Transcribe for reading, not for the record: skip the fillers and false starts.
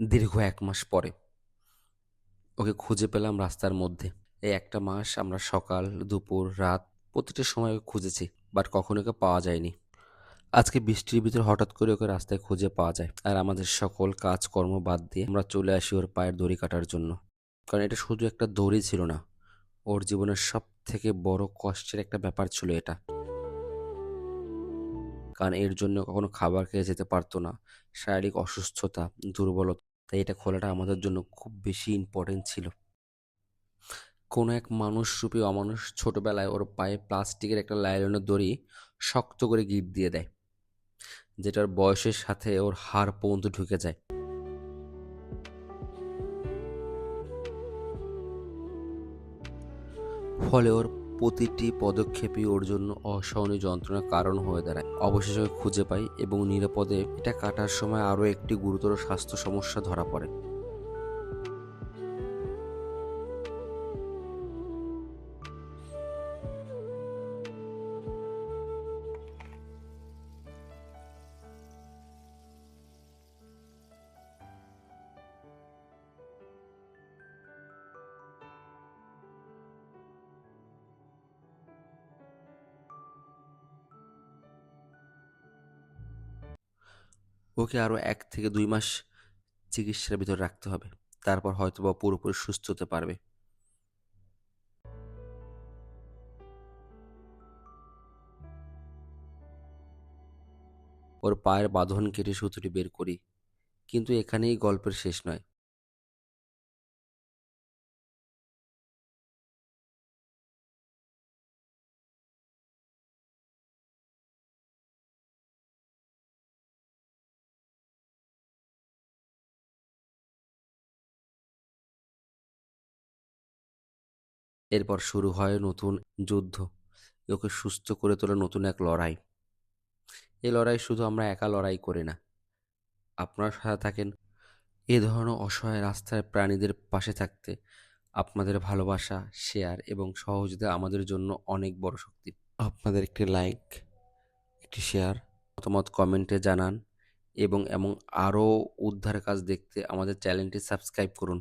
দীর্ঘ ১ মাস পরে ওকে খুঁজে পেলাম রাস্তার মধ্যে। এই একটা মাস আমরা সকাল, দুপুর, রাত প্রতিটা সময় ওকে খুঁজেছি। বাট কখনো ওকে পাওয়া যায়নি। আজকে বৃষ্টির ভিতর হঠাৎ করে ওকে রাস্তায় খুঁজে পাওয়া যায়। আর আমাদের সকল কাজকর্ম বাদ দিয়ে আমরা চলে আসি ওর পায়ের দড়ি কাটার জন্য। কারণ এটা শুধু একটা দড়ি ছিল না। ওর জীবনের সবথেকে বড় কষ্টের একটা ব্যাপার ছিল এটা। কারণ এর জন্য কখনো খাবার খেয়ে যেতে পারতো না। শারীরিক অসুস্থতা, দুর্বলতা। তাই এটা খোলাটা আমাদের জন্য খুব বেশি ইম্পর্টেন্ট ছিল। কোনো এক মানুষরূপী অমানুষ ছোটবেলায় ওর পায়ে প্লাস্টিকের একটা লাইলনের দড়ি শক্ত করে গিঁট দিয়ে দেয়, যেটার বয়সের সাথে ওর হাড় পর্যন্ত ঢুকে যায়। ফলে ওর প্রতিটি পদক্ষেপই ওর জন্য অসহনীয় যন্ত্রণার কারণ হয়ে দাঁড়ায়। অবশেষে ওকে খুঁজে পাই এবং নিরাপদে এটা কাটার সময় আরও একটি গুরুতর স্বাস্থ্য সমস্যা ধরা পড়ে। ওকে আরও ১ থেকে ২ মাস চিকিৎসার ভিতর রাখতে হবে। তারপর হয়তোবা পুরোপুরি সুস্থ হতে পারবে। ওর পায়ের বাঁধন কেটে সুতোটি বের করি। কিন্তু এখানেই গল্পের শেষ নয়। এরপর শুরু হয় নতুন যুদ্ধ। ওকে সুস্থ করে তোলা নতুন এক লড়াই। এই লড়াই শুধু আমরা একা লড়াই করি না। আপনার সাথে থাকেন এ ধরনের অসহায় রাস্তার প্রাণীদের পাশে থাকতে। আপনাদের ভালোবাসা, শেয়ার এবং সহযোগিতা আমাদের জন্য অনেক বড় শক্তি। আপনাদের একটি লাইক, একটি শেয়ার, মতামত কমেন্টে জানান এবং আরও উদ্ধার কাজ দেখতে আমাদের চ্যানেলটি সাবস্ক্রাইব করুন।